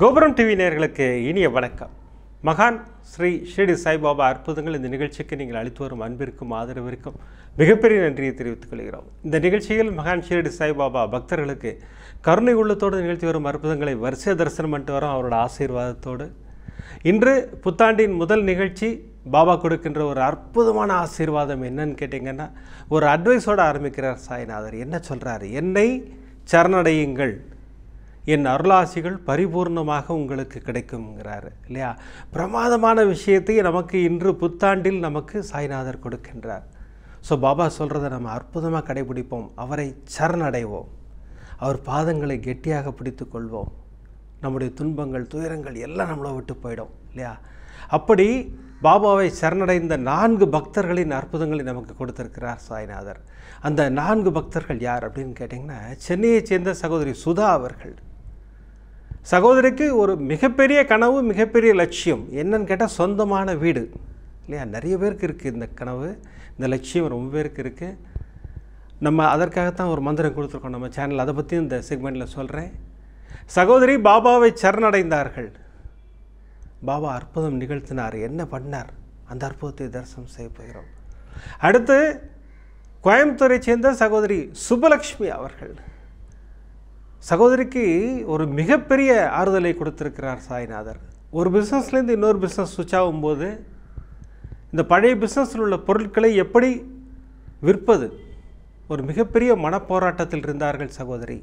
கோபுரம் டிவி நேயர்களுக்கு இனிய வணக்கம். மகான் ஸ்ரீ ஷிரடி சாய்பாபா அற்புதங்கள் இந்த நிகழ்ச்சிக்கு நீங்கள் அளித்து வரும் அன்பிற்கும் ஆதரவிற்கும் மிகப்பெரிய நன்றியை தெரிவித்துக் கொள்கிறோம். இந்த நிகழ்ச்சியில் மகான் ஷிரடி சாய்பாபா பக்தர்களுக்கு கருணை உள்ளத்தோடு நிகழ்த்தி வரும் அற்புதங்களை வரிசை தரிசனம் பண்ணிட்டு வரோம் அவரோட ஆசீர்வாதத்தோடு. இன்று புத்தாண்டின் முதல் நிகழ்ச்சி பாபா கொடுக்கின்ற ஒரு அற்புதமான ஆசீர்வாதம் என்னன்னு கேட்டிங்கன்னா, ஒரு அட்வைஸோடு ஆரம்பிக்கிறார் சாய்நாதர். என்ன சொல்கிறாரு? என்னை சரணடையுங்கள், என் அருளாசிகள் பரிபூர்ணமாக உங்களுக்கு கிடைக்கும்ங்கிறாரு இல்லையா? பிரமாதமான விஷயத்தை நமக்கு இன்று புத்தாண்டில் நமக்கு சாய்நாதர் கொடுக்கின்றார். ஸோ பாபா சொல்கிறத நம்ம அற்புதமாக கடைபிடிப்போம், அவரை சரணடைவோம், அவர் பாதங்களை கெட்டியாக பிடித்து கொள்வோம், நம்முடைய துன்பங்கள் துயரங்கள் எல்லாம் நம்மளை விட்டு போயிடும் இல்லையா? அப்படி பாபாவை சரணடைந்த 4 பக்தர்களின் அற்புதங்களை நமக்கு கொடுத்திருக்கிறார் சாய்நாதர். அந்த 4 பக்தர்கள் யார் அப்படின்னு கேட்டிங்கன்னா, சென்னையைச் சேர்ந்த சகோதரி சுதா அவர்கள். சகோதரிக்கு ஒரு மிகப்பெரிய கனவு, மிகப்பெரிய லட்சியம் என்னன்னு கேட்டால் சொந்தமான வீடு இல்லையா? நிறைய பேருக்கு இருக்குது இந்த கனவு, இந்த லட்சியம் ரொம்ப பேருக்கு இருக்குது. நம்ம அதற்காகத்தான் ஒரு மந்திரம் கொடுத்துருக்கோம் நம்ம சேனல், அதை பற்றியும் இந்த செக்மெண்ட்டில் சொல்கிறேன். சகோதரி பாபாவை சரணடைந்தார்கள். பாபா அற்புதம் நிகழ்த்தினார். என்ன பண்ணார்? அந்த அற்புதத்தை தரிசனம் செய்ய போகிறோம். அடுத்து கோயம்புத்தூரை சேர்ந்த சகோதரி சுபலக்ஷ்மி அவர்கள். சகோதரிக்கு ஒரு மிகப்பெரிய ஆறுதலை கொடுத்திருக்கிறார் சாய்நாதர். ஒரு பிஸ்னஸ்லேருந்து இன்னொரு பிஸ்னஸ் சுவிட்ச் ஆகும்போது இந்த பழைய பிஸ்னஸில் உள்ள பொருட்களை எப்படி விற்பது, ஒரு மிகப்பெரிய மனப்போராட்டத்தில் இருந்தார்கள் சகோதரி.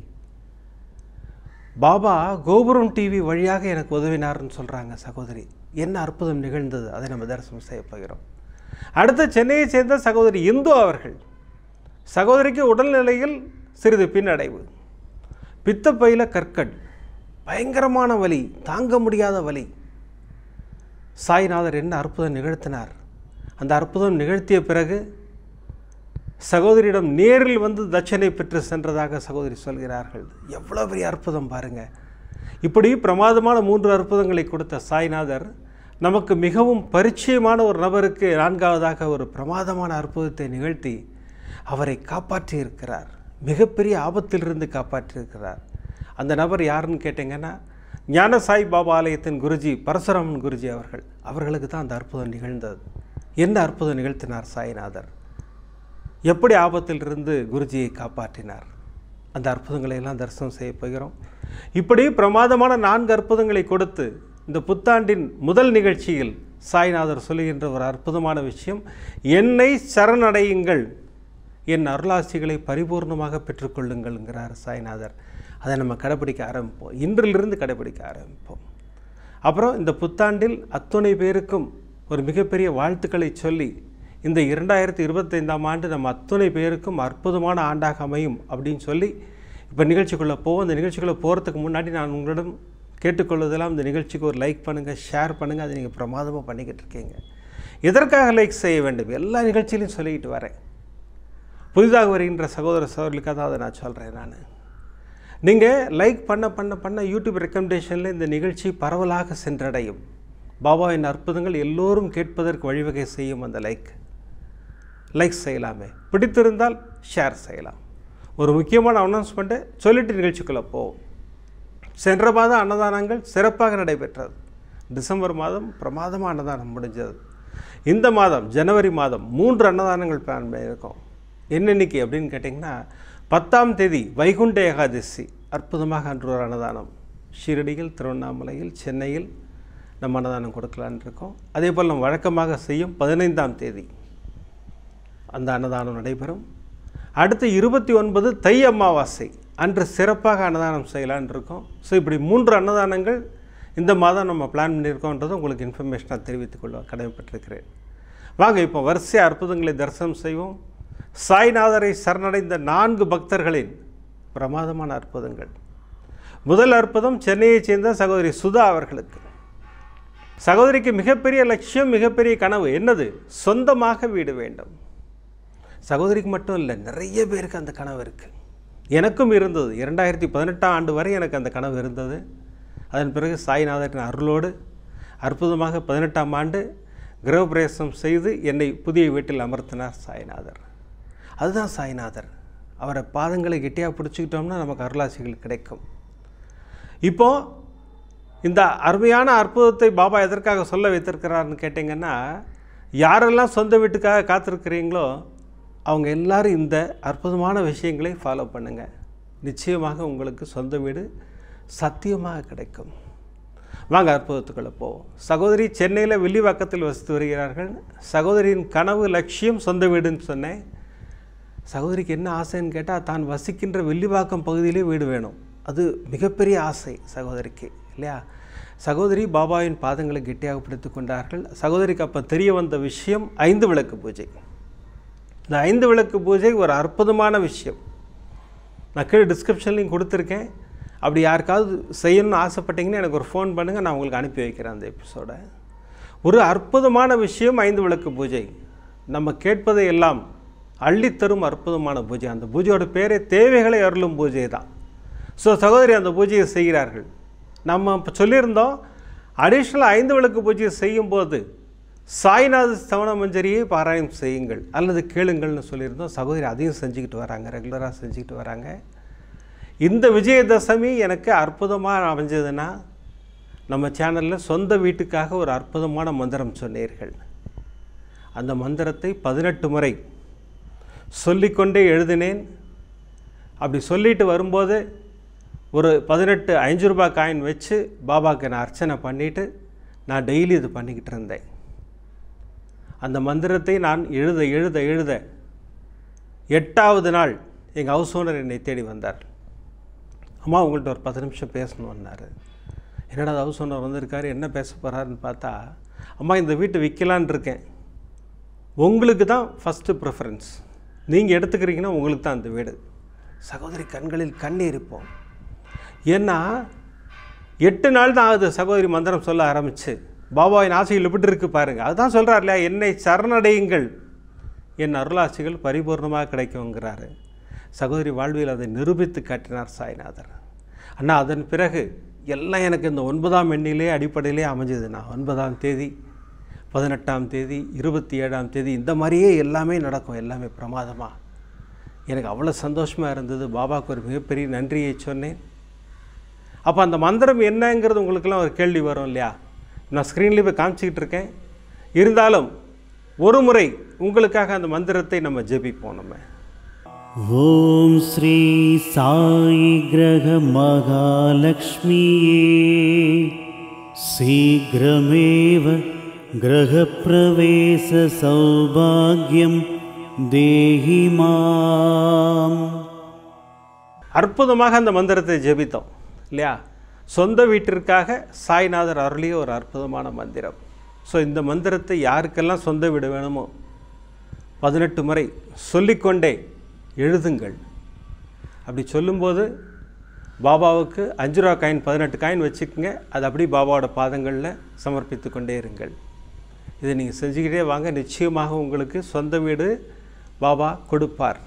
பாபா கோபுரம் டிவி வழியாக எனக்கு உதவினார்னு சொல்கிறாங்க சகோதரி. என்ன அற்புதம் நிகழ்ந்தது, அதை நம்ம தரிசனம் செய்ய போகிறோம். அடுத்து சென்னையை சேர்ந்த சகோதரி இந்து அவர்கள். சகோதரிக்கு உடல்நிலையில் சிறிது பின்னடைவு, பித்தப்பையில் கற்கள், பயங்கரமான வலி, தாங்க முடியாத வலி. சாய்நாதர் என்ன அற்புதம் நிகழ்த்தினார். அந்த அற்புதம் நிகழ்த்திய பிறகு சகோதரியிடம் நேரில் வந்து தட்சணை பெற்று சென்றதாக சகோதரி சொல்கிறார்கள். எவ்வளோ பெரிய அற்புதம் பாருங்கள். இப்படி பிரமாதமான 3 அற்புதங்களை கொடுத்த சாய்நாதர் நமக்கு மிகவும் பரிச்சயமான ஒரு நபருக்கு 4வதாக ஒரு பிரமாதமான அற்புதத்தை நிகழ்த்தி அவரை காப்பாற்றி இருக்கிறார். மிகப்பெரிய ஆபத்திலிருந்து காப்பாற்றியிருக்கிறார். அந்த நபர் யாருன்னு கேட்டிங்கன்னா, ஞான சாய் பாபா ஆலயத்தின் குருஜி பரசுராமன் குருஜி அவர்களுக்கு தான் அந்த அற்புதம் நிகழ்ந்தது. என்ன அற்புதம் நிகழ்த்தினார் சாய்நாதர், எப்படி ஆபத்திலிருந்து குருஜியை காப்பாற்றினார், அந்த அற்புதங்களை எல்லாம் தரிசனம் செய்ய போகிறோம். இப்படி பிரமாதமான 4 அற்புதங்களை கொடுத்து இந்த புத்தாண்டின் முதல் நிகழ்ச்சியில் சாய்நாதர் சொல்லுகின்ற ஒரு அற்புதமான விஷயம், என்னை சரணடையுங்கள், என் அருளாசிகளை பரிபூர்ணமாக பெற்றுக்கொள்ளுங்கள்ங்கிறார் சாய்நாதர். அதை நம்ம கடைப்பிடிக்க ஆரம்பிப்போம், இன்றிலிருந்து கடைப்பிடிக்க ஆரம்பிப்போம். அப்புறம் இந்த புத்தாண்டில் அத்துணை பேருக்கும் ஒரு மிகப்பெரிய வாழ்த்துக்களை சொல்லி, இந்த 2025ஆம் ஆண்டு நம்ம அத்துணை பேருக்கும் அற்புதமான ஆண்டாக அமையும் அப்படின்னு சொல்லி இப்போ நிகழ்ச்சிக்குள்ளே போவோம். இந்த நிகழ்ச்சிக்குள்ளே போகிறதுக்கு முன்னாடி நான் உங்களிடம் கேட்டுக்கொள்வதெல்லாம், இந்த நிகழ்ச்சிக்கு ஒரு லைக் பண்ணுங்கள், ஷேர் பண்ணுங்கள். அதை நீங்கள் பிரமாதமாக பண்ணிக்கிட்டு இருக்கீங்க. எதற்காக லைக் செய்ய வேண்டும்? எல்லா நிகழ்ச்சியிலையும் சொல்லிக்கிட்டு வரேன். புதிதாக வருகின்ற சகோதர சகோதரிகளுக்காக தான் அதை நான் சொல்கிறேன். நீங்கள் லைக் பண்ண யூடியூப் ரெக்கமெண்டேஷனில் இந்த நிகழ்ச்சி பரவலாக சென்றடையும். பாபாவின் அற்புதங்கள் எல்லோரும் கேட்பதற்கு வழிவகை செய்யும். அந்த லைக் செய்யலாமே, பிடித்திருந்தால் ஷேர் செய்யலாம். ஒரு முக்கியமான அனௌன்ஸ்மெண்ட்டை சொல்லிட்டு நிகழ்ச்சிக்குள்ளே போவோம். சென்ற மாதம் அன்னதானங்கள் சிறப்பாக நடைபெற்றது. டிசம்பர் மாதம் பிரமாதமாக அன்னதானம் முடிஞ்சது. இந்த மாதம் ஜனவரி மாதம் 3 அன்னதானங்கள் பிளான் பண்ணியிருக்கோம். என்னென்னைக்கு அப்படின்னு கேட்டிங்கன்னா, 10ஆம் தேதி வைகுண்ட ஏகாதசி அற்புதமாக அன்று ஒரு அன்னதானம் ஷிரடியில், திருவண்ணாமலையில், சென்னையில் நம்ம அன்னதானம் கொடுக்கலான் இருக்கோம். அதே போல் நம்ம வழக்கமாக செய்யும் 15ஆம் தேதி அந்த அன்னதானம் நடைபெறும். அடுத்து 29 தை அமாவாசை அன்று சிறப்பாக அன்னதானம் செய்யலான் இருக்கோம். ஸோ இப்படி 3 அன்னதானங்கள் இந்த மாதம் நம்ம பிளான் பண்ணியிருக்கோன்றது உங்களுக்கு இன்ஃபர்மேஷனாக தெரிவித்துக்கொள்ள கடமைப்பட்டிருக்கிறேன். வாங்க இப்போ வரிசை அற்புதங்களை தரிசனம் செய்வோம். சாய்நாதரை சரணடைந்த 4 பக்தர்களின் பிரமாதமான அற்புதங்கள். முதல் அற்புதம் சென்னையைச் சேர்ந்த சகோதரி சுதா அவர்களுக்கு. சகோதரிக்கு மிகப்பெரிய லட்சியம், மிகப்பெரிய கனவு. என்னது? சொந்தமாக வீடு வேண்டும். சகோதரிக்கு மட்டும் இல்லை, நிறைய பேருக்கு அந்த கனவு இருக்குது. எனக்கும் இருந்தது. 2018ஆம் ஆண்டு வரை எனக்கு அந்த கனவு இருந்தது. அதன் பிறகு சாய்நாதரின் அருளோடு அற்புதமாக 18ஆம் ஆண்டு கிரகப்பிரவேசம் செய்து என்னை புதிய வீட்டில் அமர்த்தினார் சாய்நாதர். அதுதான் சாய்நாதர். அவரை பாதங்களை கெட்டியாக பிடிச்சிக்கிட்டோம்னா நமக்கு அருளாசிகள் கிடைக்கும். இப்போது இந்த அருமையான அற்புதத்தை பாபா எதற்காக சொல்ல வைத்திருக்கிறார்னு கேட்டிங்கன்னா, யாரெல்லாம் சொந்த வீட்டுக்காக காத்திருக்கிறீங்களோ அவங்க எல்லாரும் இந்த அற்புதமான விஷயங்களை ஃபாலோ பண்ணுங்கள். நிச்சயமாக உங்களுக்கு சொந்த வீடு சத்தியமாக கிடைக்கும். வாங்க அற்புதத்துக்குள்ளே போவோம். சகோதரி சென்னையில் வில்லிவாக்கத்தில் வசித்து வருகிறார்கள். சகோதரியின் கனவு லட்சியம் சொந்த வீடுன்னு சொன்னேன். சகோதரிக்கு என்ன ஆசைன்னு கேட்டால், தான் வசிக்கின்ற வில்லிவாக்கம் பகுதியிலே வீடு வேணும். அது மிகப்பெரிய ஆசை சகோதரிக்கு, இல்லையா? சகோதரி பாபாவின் பாதங்களை கெட்டியாக பிடித்து கொண்டார்கள். சகோதரிக்கு அப்போ தெரிய வந்த விஷயம் 5 விளக்கு பூஜை. இந்த 5 விளக்கு பூஜை ஒரு அற்புதமான விஷயம். நான் கீழே டிஸ்கிரிப்ஷன்லையும் கொடுத்துருக்கேன். அப்படி யாருக்காவது செய்யணும்னு ஆசைப்பட்டீங்கன்னா எனக்கு ஒரு ஃபோன் பண்ணுங்கள், நான் உங்களுக்கு அனுப்பி வைக்கிறேன் அந்த எபிசோடை. ஒரு அற்புதமான விஷயம் 5 விளக்கு பூஜை. நம்ம கேட்பதை எல்லாம் அள்ளித்தரும் அற்புதமான பூஜை. அந்த பூஜையோட பேரே தேவைகளை அருளும் பூஜை தான். ஸோ சகோதரி அந்த பூஜையை செய்கிறார்கள். நம்ம இப்போ சொல்லியிருந்தோம், அடிஷ்னலாக 5 விளக்கு பூஜையை செய்யும்போது சாய்நாத ஸ்தவன மஞ்சரியை பாராயணம் செய்யுங்கள் அல்லது கேளுங்கள்னு சொல்லியிருந்தோம். சகோதரி அதையும் செஞ்சுக்கிட்டு வராங்க, ரெகுலராக செஞ்சுக்கிட்டு வராங்க. இந்த விஜயதசமி எனக்கு அற்புதமாக அமைஞ்சதுன்னா, நம்ம சேனலில் சொந்த வீட்டுக்காக ஒரு அற்புதமான மந்திரம் சொன்னீர்கள். அந்த மந்திரத்தை 18 முறை சொல்லிக்கொண்டே எழுதினேன். அப்படி சொல்லிட்டு வரும்போது ஒரு 18 5 ரூபாய் காயின் வச்சு பாபாவுக்கு நான் அர்ச்சனை பண்ணிவிட்டு நான் டெய்லி இது பண்ணிக்கிட்டு இருந்தேன். அந்த மந்திரத்தை நான் எழுத எழுத எழுத 8வது நாள் எங்கள் ஹவுஸ் ஓனர் என்னை தேடி வந்தார். அம்மா உங்கள்கிட்ட ஒரு 10 நிமிஷம் பேசணும் வந்தார். என்னடா ஹவுஸ் ஓனர் வந்திருக்காரு, என்ன பேச போகிறாருன்னு பார்த்தா, அம்மா இந்த வீட்டை விற்கலான் இருக்கேன், உங்களுக்கு தான் ஃபஸ்ட்டு ப்ரிஃபரன்ஸ், நீங்கள் எடுத்துக்கிறீங்கன்னா உங்களுக்கு தான் அந்த வீடு. சகோதரி கண்களில் கண்ணீர் இருப்போம். ஏன்னா 8 நாள் தான் ஆகுது சகோதரி மந்திரம் சொல்ல ஆரம்பித்து. பாபாவின் ஆசைகள் எப்படி இருக்குது பாருங்கள். அதுதான் சொல்கிறார் இல்லையா, என்னை சரணடையுங்கள், என் அருளாட்சிகள் பரிபூர்ணமாக கிடைக்குங்கிறாரு. சகோதரி வாழ்வில் அதை நிரூபித்து காட்டினார் சாய்நாதர். அண்ணா அதன் பிறகு எல்லாம் எனக்கு இந்த 9ஆம் எண்ணிலே அடிப்படையிலே அமைஞ்சதுண்ணா. 9ஆம் தேதி, 18ஆம் தேதி, 27ஆம் தேதி இந்த மாதிரியே எல்லாமே நடக்கும், எல்லாமே பிரமாதமாக. எனக்கு அவ்வளோ சந்தோஷமாக இருந்தது. பாபாவுக்கு ஒரு மிகப்பெரிய நன்றியை சொன்னேன். அப்போ அந்த மந்திரம் என்னங்கிறது உங்களுக்கெல்லாம் ஒரு கேள்வி வரும் இல்லையா? நான் ஸ்க்ரீன்லேயே போய் காமிச்சிக்கிட்டு இருக்கேன். இருந்தாலும் ஒரு முறை உங்களுக்காக அந்த மந்திரத்தை நம்ம ஜெபிப்போம். நம்ம ஓம் ஸ்ரீ சாய் கிரக மகாலக்ஷ்மியே சீக்கிரமேவ கிரக பிரவேச சௌபாக்யம் தேஹி மாம். அற்புதமாக அந்த மந்திரத்தை ஜெபித்தோம் இல்லையா? சொந்த வீட்டிற்காக சாய்நாதர் அருளிய ஒரு அற்புதமான மந்திரம். ஸோ இந்த மந்திரத்தை யாருக்கெல்லாம் சொந்த வீடு வேணுமோ 18 முறை சொல்லிக்கொண்டே எழுதுங்கள். அப்படி சொல்லும்போது பாபாவுக்கு 5 ரூபா காயின் 18 காயின் வச்சுக்கோங்க. அது அப்படி பாபாவோட பாதங்களில் சமர்ப்பித்து கொண்டே இருங்கள். இதை நீங்கள் செஞ்சுக்கிட்டே வாங்க. நிச்சயமாக உங்களுக்கு சொந்த வீடு பாபா கொடுப்பார்.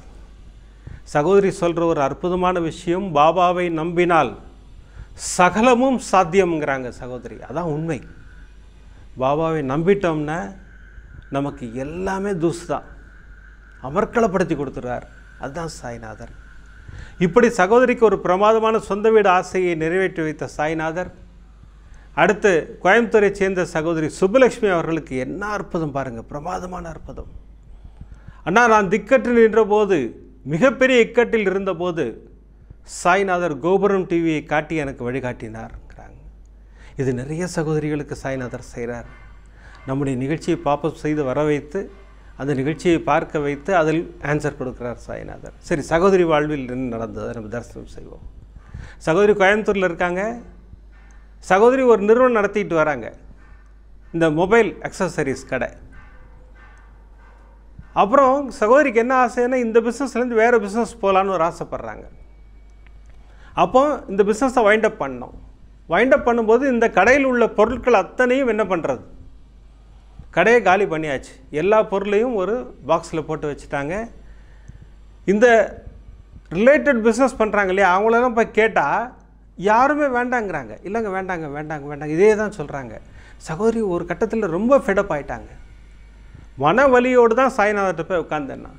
சகோதரி சொல்கிற ஒரு அற்புதமான விஷயம், பாபாவை நம்பினால் சகலமும் சாத்தியம்ங்கிறாங்க சகோதரி. அதான் உண்மை. பாபாவை நம்பிட்டோம்னா நமக்கு எல்லாமே தூசு தான், அமர்க்களப்படுத்தி கொடுத்துறார். அதுதான் சாய்நாதர். இப்படி சகோதரிக்கு ஒரு பிரமாதமான சொந்த வீடு ஆசையை நிறைவேற்றி வைத்த சாய்நாதர், அடுத்து கோயம்புத்தூரை சேர்ந்த சகோதரி சுப்புலட்சுமி அவர்களுக்கு என்ன அற்புதம் பாருங்கள், பிரமாதமான அற்புதம். அண்ணா நான் திக்கற்றில் நின்றபோது, மிகப்பெரிய இக்கட்டில் இருந்தபோது சாய்நாதர் கோபுரம் டிவியை காட்டி எனக்கு வழிகாட்டினார்ங்கிறாங்க. இது நிறைய சகோதரிகளுக்கு சாய்நாதர் செய்கிறார். நம்முடைய நிகழ்ச்சியை பாப்பப் செய்து வர வைத்து அந்த நிகழ்ச்சியை பார்க்க வைத்து அதில் ஆன்சர் கொடுக்குறார் சாய்நாதர். சரி, சகோதரி வாழ்வில் என்ன நடந்ததை நம்ம தரிசனம் செய்வோம். சகோதரி கோயம்புத்தூரில் இருக்காங்க. சகோதரி ஒரு நிறுவனம் நடத்திட்டு வராங்க, இந்த மொபைல் அக்சசரிஸ் கடை. அப்புறம் சகோதரிக்கு என்ன ஆசைன்னா, இந்த பிஸ்னஸ்லேருந்து வேறு பிஸ்னஸ் போகலான்னு ஒரு ஆசைப்பட்றாங்க. அப்போ இந்த பிஸ்னஸை வைண்டப் பண்ணோம். வைண்டப் பண்ணும்போது இந்த கடையில் உள்ள பொருட்கள் அத்தனையும் என்ன பண்ணுறது, கடையை காலி பண்ணியாச்சு. எல்லா பொருளையும் ஒரு பாக்ஸில் போட்டு வச்சுட்டாங்க. இந்த ரிலேட்டட் பிஸ்னஸ் பண்ணுறாங்க இல்லையா, அவங்களெல்லாம் போய் கேட்டால் யாருமே வேண்டாங்கிறாங்க. இல்லைங்க வேண்டாங்க வேண்டாங்க வேண்டாங்க இதே தான் சொல்கிறாங்க. சகோதரி ஒரு கட்டத்தில் ரொம்ப ஃபெடப் ஆகிட்டாங்க. மன வலியோடு தான் சாய்நாதர்கிட்ட போய் உட்காந்தேன்னா,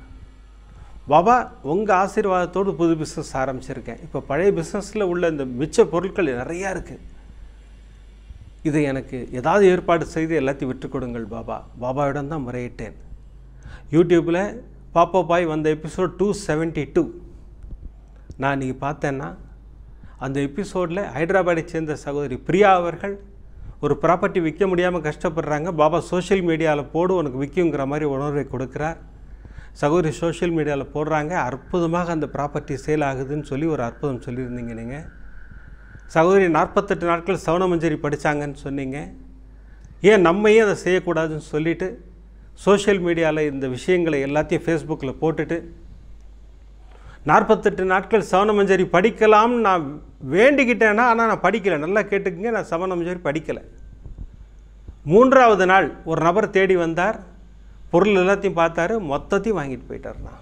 பாபா உங்கள் ஆசீர்வாதத்தோடு புது பிஸ்னஸ் ஆரம்பிச்சிருக்கேன். இப்போ பழைய பிஸ்னஸில் உள்ள இந்த மிச்ச பொருட்கள் நிறையா இருக்குது, இதை எனக்கு ஏதாவது ஏற்பாடு செய்து எல்லாத்தையும் விட்டு கொடுங்கள் பாபா. பாபாவிடம் தான் முறையிட்டேன். யூடியூப்பில் பாப்பாய் வந்த எபிசோட் 272 நான் இன்றைக்கி பார்த்தேன்னா, அந்த எபிசோடில் ஹைதராபாத்தை சேர்ந்த சகோதரி பிரியா அவர்கள் ஒரு ப்ராப்பர்ட்டி விற்க முடியாமல் கஷ்டப்படுறாங்க. பாபா சோஷியல் மீடியாவில் போடு உனக்கு விற்குங்கிற மாதிரி உணர்வை கொடுக்குறார். சகோதரி சோஷியல் மீடியாவில் போடுறாங்க. அற்புதமாக அந்த ப்ராப்பர்ட்டி சேல் ஆகுதுன்னு சொல்லி ஒரு அற்புதம் சொல்லியிருந்தீங்க நீங்கள். சகோதரி 48 நாட்கள் சவணமஞ்சரி படித்தாங்கன்னு சொன்னீங்க. ஏன் நம்மையும் அதை செய்யக்கூடாதுன்னு சொல்லிவிட்டு சோஷியல் மீடியாவில் இந்த விஷயங்களை எல்லாத்தையும் ஃபேஸ்புக்கில் போட்டுட்டு 48 நாட்கள் சவணமஞ்சரி படிக்கலாம்னு நான் வேண்டிக்கிட்டேன்னா, ஆனால் நான் படிக்கலை. நல்லா கேட்டுக்குங்க, நான் சவணமஞ்சரி படிக்கலை. 3ஆவது நாள் ஒரு நபர் தேடி வந்தார். பொருள் எல்லாத்தையும் பார்த்தாரு, மொத்தத்தையும் வாங்கிட்டு போயிட்டார்ண்ணா.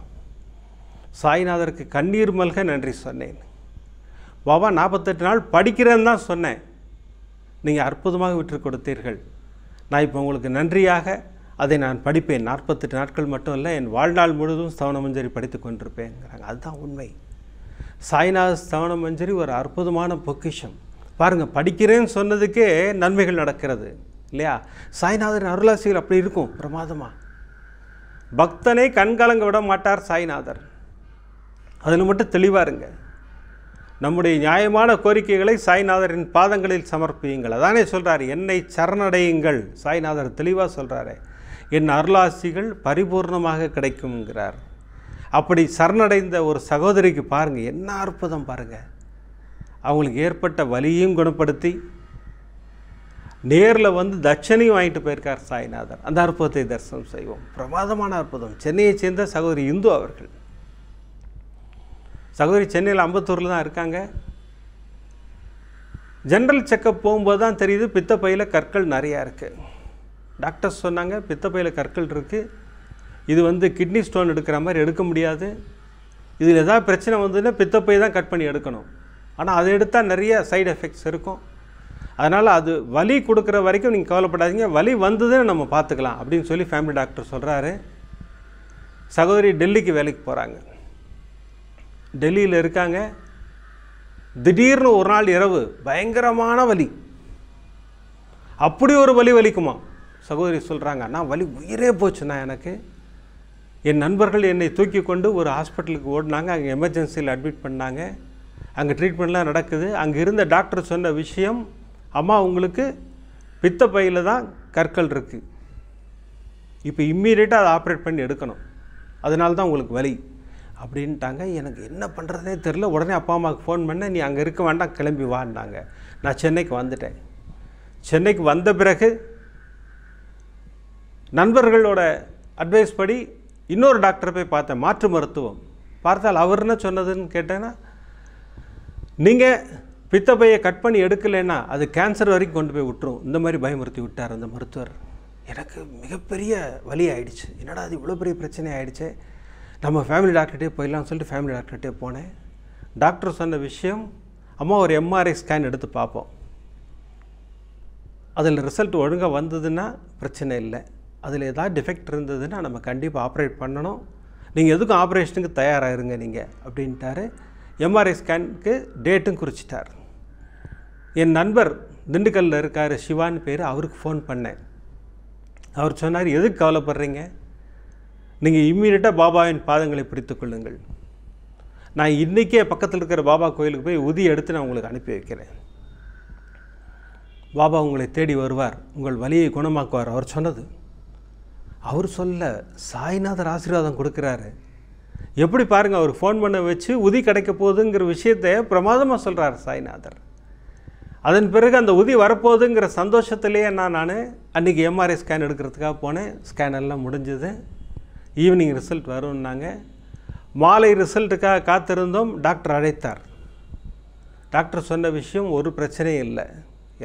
சாய்நாதருக்கு கண்ணீர் மல்க நன்றி சொன்னேன். பாபா 48 நாள் படிக்கிறேன்னு தான் சொன்னேன், நீங்கள் அற்புதமாக விட்டு கொடுத்தீர்கள். நான் இப்போ உங்களுக்கு நன்றியாக அதை நான் படிப்பேன். 48 நாட்கள் மட்டும் இல்லை, என் வாழ்நாள் முழுவதும் ஸ்தவனமஞ்சரி படித்து கொண்டிருப்பேங்கிறாங்க. அதுதான் உண்மை. சாய்நாத ஸ்தவனமஞ்சரி ஒரு அற்புதமான பொக்கிஷம். பாருங்கள், படிக்கிறேன்னு சொன்னதுக்கே நன்மைகள் நடக்கிறது இல்லையா? சாய்நாதரின் அருளாசிகள் அப்படி இருக்கும் பிரமாதமாக. பக்தனை கண்கலங்க விட மாட்டார் சாய்நாதர். அதில் மட்டும் தெளிவாக இருங்க. நம்முடைய நியாயமான கோரிக்கைகளை சாய்நாதரின் பாதங்களில் சமர்ப்பியுங்கள். அதானே சொல்கிறார், என்னை சரணடையுங்கள். சாய்நாதர் தெளிவாக சொல்கிறாரு, என் அருளாசிகள் பரிபூர்ணமாக கிடைக்கும்ங்கிறார். அப்படி சரணடைந்த ஒரு சகோதரிக்கு பாருங்கள், என்ன அற்புதம் பாருங்கள். அவங்களுக்கு ஏற்பட்ட வலியையும் குணப்படுத்தி நேரில் வந்து தட்சணையும் வாங்கிட்டு போயிருக்கார் சாய்நாதர். அந்த அற்புதத்தை தரிசனம் செய்வோம். பிரமாதமான அற்புதம். சென்னையை சேர்ந்த சகோதரி இந்து அவர்கள். சகோதரி சென்னையில் அம்பத்தூரில் தான் இருக்காங்க. ஜென்ரல் செக்கப் போகும்போது தான் தெரியுது பித்தப்பையில் கற்கள் நிறையா இருக்குது. டாக்டர்ஸ் சொன்னாங்க பித்தப்பையில் கற்கள் இருக்குது, இது கிட்னி ஸ்டோன் எடுக்கிற மாதிரி எடுக்க முடியாது, இதில் ஏதாவது பிரச்சனை வந்ததுன்னா பித்தப்பை தான் கட் பண்ணி எடுக்கணும். ஆனால் அதை எடுத்தால் நிறைய சைடு எஃபெக்ட்ஸ் இருக்கும். அதனால் அது வலி கொடுக்குற வரைக்கும் நீங்கள் கவலைப்படாதீங்க, வலி வந்ததுன்னு நம்ம பார்த்துக்கலாம் அப்படின்னு சொல்லி ஃபேமிலி டாக்டர் சொல்கிறாரு. சகோதரி டெல்லிக்கு வேலைக்கு போகிறாங்க. டெல்லியில் இருக்காங்க. திடீர்னு ஒரு நாள் இரவு பயங்கரமான வலி. அப்படி ஒரு வலி வலிக்குமா? சகோதரி சொல்கிறாங்க, நான் வலி உயிரே போச்சுண்ணா எனக்கு. என் நண்பர்கள் என்னை தூக்கி கொண்டு ஒரு ஹாஸ்பிட்டலுக்கு ஓடினாங்க. அங்கே எமர்ஜென்சியில் அட்மிட் பண்ணாங்க. அங்கே ட்ரீட்மெண்ட்லாம் நடக்குது. அங்கே இருந்த டாக்டர் சொன்ன விஷயம், அம்மா உங்களுக்கு பித்தப்பையில் தான் கற்கள் இருக்குது, இப்போ இம்மீடியட்டாக அதை ஆப்ரேட் பண்ணி எடுக்கணும், அதனால தான் உங்களுக்கு வலி அப்படின்ட்டாங்க. எனக்கு என்ன பண்ணுறதே தெரில. உடனே அப்பா அம்மாவுக்கு ஃபோன் பண்ணேன், நீ அங்கே இருக்க வேண்டாம், கிளம்பி வான்னாங்க. நான் சென்னைக்கு வந்துட்டேன். சென்னைக்கு வந்த பிறகு நண்பர்களோட அட்வைஸ் படி இன்னொரு டாக்டரை போய் பார்த்தேன், மாற்று மருத்துவம். பார்த்தால் அவர் என்ன சொன்னதுன்னு கேட்டேன்னா, நீங்கள் பித்தப்பையை கட் பண்ணி எடுக்கலைன்னா அது கேன்சர் வரைக்கும் கொண்டு போய் விட்டுரும், இந்த மாதிரி பயமுறுத்தி விட்டார் அந்த மருத்துவர். எனக்கு மிகப்பெரிய வலி ஆகிடுச்சு. என்னடா அது இவ்வளோ பெரிய பிரச்சனை ஆகிடுச்சு, நம்ம ஃபேமிலி டாக்டர்கிட்டே போயிடலாம்னு சொல்லிட்டு ஃபேமிலி டாக்டர்கிட்டே போனேன். டாக்டர் சொன்ன விஷயம், அம்மா ஒரு எம்ஆர்ஐ ஸ்கேன் எடுத்து பார்ப்போம், அதில் ரிசல்ட் ஒழுங்காக வந்ததுன்னா பிரச்சனை இல்லை, அதில் ஏதாவது டிஃபெக்ட் இருந்ததுன்னா நம்ம கண்டிப்பாக ஆப்ரேட் பண்ணணும், நீங்கள் எதுக்கும் ஆப்ரேஷனுக்கு தயாராகிருங்க நீங்கள் அப்படின்ட்டாரு. எம்ஆர்ஐ ஸ்கேனுக்கு டேட்டும் குறிச்சிட்டார். என் நண்பர் திண்டுக்கல்லில் இருக்கார், சிவான்னு பேர், அவருக்கு ஃபோன் பண்ணேன். அவர் சொன்னார், எதுக்கு கவலைப்படுறீங்க, நீங்கள் இம்மீடியட்டாக பாபாவின் பாதங்களை பிடித்து கொள்ளுங்கள், நான் இன்றைக்கே பக்கத்தில் இருக்கிற பாபா கோயிலுக்கு போய் உதி எடுத்து நான் உங்களுக்கு அனுப்பி வைக்கிறேன், பாபா உங்களை தேடி வருவார், உங்கள் வலியை குணமாக்குவார். அவர் சொன்னது. அவர் சொல்ல சாய்நாதர் ஆசீர்வாதம் கொடுக்குறாரு. எப்படி பாருங்கள், அவர் ஃபோன் பண்ண வச்சு உதி கிடைக்க போகுதுங்கிற விஷயத்தை பிரமாதமாக சொல்கிறார் சாய்நாதர். அதன் பிறகு அந்த உதி வரப்போகுதுங்கிற சந்தோஷத்துலேயே நான் அன்றைக்கி எம்ஆர்ஐ ஸ்கேன் எடுக்கிறதுக்காக போனேன். ஸ்கேன் எல்லாம் முடிஞ்சது. ஈவினிங் ரிசல்ட் வரும்னாங்க. மாலை ரிசல்ட்டுக்காக காத்திருந்தோம். டாக்டர் அழைத்தார். டாக்டர் சொன்ன விஷயம், ஒரு பிரச்சனையும் இல்லை,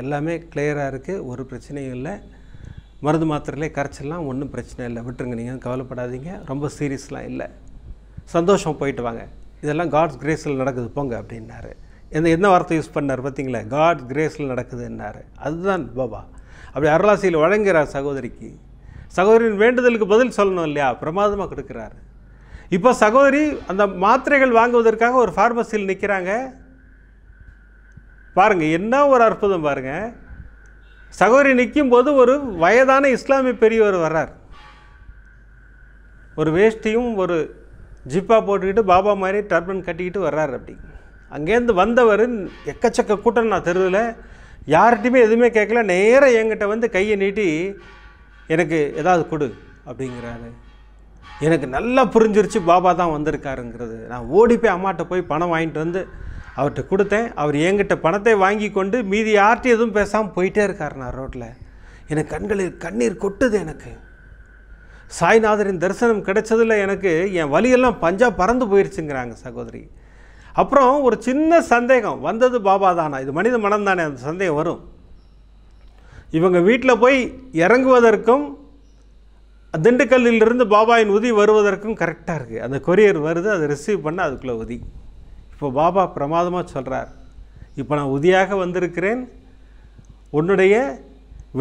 எல்லாமே கிளியராக இருக்குது, ஒரு பிரச்சனையும் இல்லை, மருந்து மாத்திரையிலே கரைச்சிடலாம், ஒன்றும் பிரச்சனை இல்லை, விட்டுருங்க, நீங்கள் கவலைப்படாதீங்க, ரொம்ப சீரியஸ்லாம் இல்லை, சந்தோஷம் போயிட்டு வாங்க, இதெல்லாம் காட்ஸ் கிரேஸில் நடக்குது போங்க அப்படின்னாரு. என்ன வார்த்தை யூஸ் பண்ணார் பார்த்தீங்களா, காட்ஸ் கிரேஸில் நடக்குதுன்னாரு. அதுதான் பாபா அப்படி அருளாசியில் வழங்குகிறார் சகோதரிக்கு. சகோதரின் வேண்டுதலுக்கு பதில் சொல்லணும் இல்லையா, பிரமாதமாக கொடுக்குறாரு. இப்போ சகோதரி அந்த மாத்திரைகள் வாங்குவதற்காக ஒரு ஃபார்மசியில் நிற்கிறாங்க. பாருங்கள், என்ன ஒரு அற்புதம் பாருங்கள். சகோதரி நிற்கும்போது ஒரு வயதான இஸ்லாமிய பெரியவர் வர்றார். ஒரு வேஷ்டியும் ஒரு ஜிப்பா போட்டுக்கிட்டு பாபா மாதிரி டர்பன் கட்டிக்கிட்டு வர்றார். அப்படி அங்கேருந்து வந்தவர் எக்கச்சக்க கூட்டம், நான் தெருவில் யார்கிட்டையுமே எதுவுமே கேட்கல, நேராக என்கிட்ட வந்து கையை நீட்டி எனக்கு ஏதாவது கொடு அப்படிங்கிறாரு. எனக்கு நல்லா புரிஞ்சிருச்சு பாபா தான் வந்திருக்காருங்கிறது. நான் ஓடி போய் அம்மாட்ட போய் பணம் வாங்கிட்டு வந்து அவர்கிட்ட கொடுத்தேன். அவர் என்கிட்ட பணத்தை வாங்கி கொண்டு மீதி யார்கிட்டையும் எதுவும் பேசாமல் போயிட்டே இருக்கார். நான் ரோட்டில் எனக்கு கண்களில் கண்ணீர் கொட்டுது. எனக்கு சாய்நாதரின் தரிசனம் கிடைச்சதில் எனக்கு என் வலியெல்லாம் பஞ்சா பறந்து போயிடுச்சுங்கிறாங்க சகோதரி. அப்புறம் ஒரு சின்ன சந்தேகம் வந்தது, பாபா தானா, இது மனித மனம் தானே, அந்த சந்தேகம் வரும். இவங்க வீட்டில் போய் இறங்குவதற்கும் திண்டுக்கல்லிலிருந்து பாபாவின் உதி வருவதற்கும் கரெக்டாக இருக்குது. அந்த கொரியர் வருது, அதை ரிசீவ் பண்ண அதுக்குள்ளே உதி. இப்போ பாபா பிரமாதமாக சொல்கிறார், இப்போ நான் உதியாக வந்திருக்கிறேன், உன்னுடைய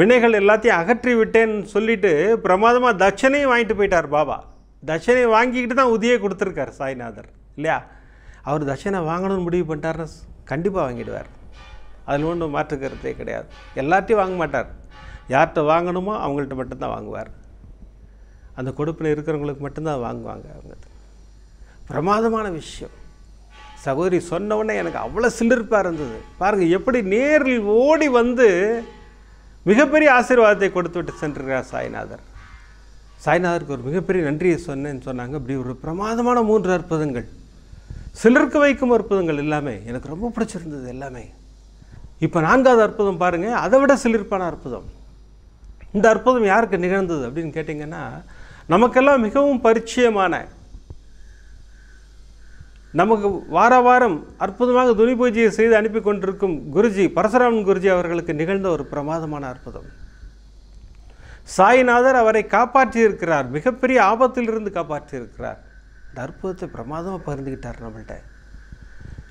வினைகள் எல்லாத்தையும் அகற்றி விட்டேன்னு சொல்லிவிட்டு பிரமாதமாக தட்சணையும் வாங்கிட்டு போயிட்டார் பாபா. தட்சணையை வாங்கிக்கிட்டு தான் உதியை கொடுத்துருக்கார் சாய்நாதர் இல்லையா? அவர் தட்சணை வாங்கணும்னு முடிவு பண்ணிட்டார்னா கண்டிப்பாக வாங்கிடுவார். அதில் ஒன்றும் மாற்று கருத்தே கிடையாது. எல்லார்ட்டையும் வாங்க மாட்டார், யார்கிட்ட வாங்கணுமோ அவங்கள்ட்ட மட்டும்தான் வாங்குவார். அந்த கொடுப்பில் இருக்கிறவங்களுக்கு மட்டும்தான் வாங்குவாங்க. அவங்க பிரமாதமான விஷயம். சகோதரி சொன்ன உடனே எனக்கு அவ்வளோ சிலிர்ப்பாக இருந்தது. பாருங்கள் எப்படி நேரில் ஓடி வந்து மிகப்பெரிய ஆசீர்வாதத்தை கொடுத்து விட்டு சென்றிருக்கிறார் சாய்நாதர். சாய்நாதருக்கு ஒரு மிகப்பெரிய நன்றியை சொன்னேன்னு சொன்னாங்க. இப்படி ஒரு பிரமாதமான 3 அற்புதங்கள், சிலருக்கு வைக்கும் அற்புதங்கள் எல்லாமே எனக்கு ரொம்ப பிடிச்சிருந்தது எல்லாமே. இப்போ 4வது அற்புதம் பாருங்கள், அதை விட சிலிர்ப்பான அற்புதம். இந்த அற்புதம் யாருக்கு நிகழ்ந்தது அப்படின்னு கேட்டிங்கன்னா, நமக்கெல்லாம் மிகவும் பரிச்சயமான, நமக்கு வார வாரம் அற்புதமாக துணி பூஜையை செய்து அனுப்பி கொண்டிருக்கும் குருஜி பரசுராமன் குருஜி அவர்களுக்கு நிகழ்ந்த ஒரு பிரமாதமான அற்புதம். சாய்நாதர் அவரை காப்பாற்றியிருக்கிறார், மிகப்பெரிய ஆபத்திலிருந்து காப்பாற்றியிருக்கிறார். இந்த அற்புதத்தை பிரமாதமாக பகிர்ந்துக்கிட்டார் நம்மள்கிட்ட.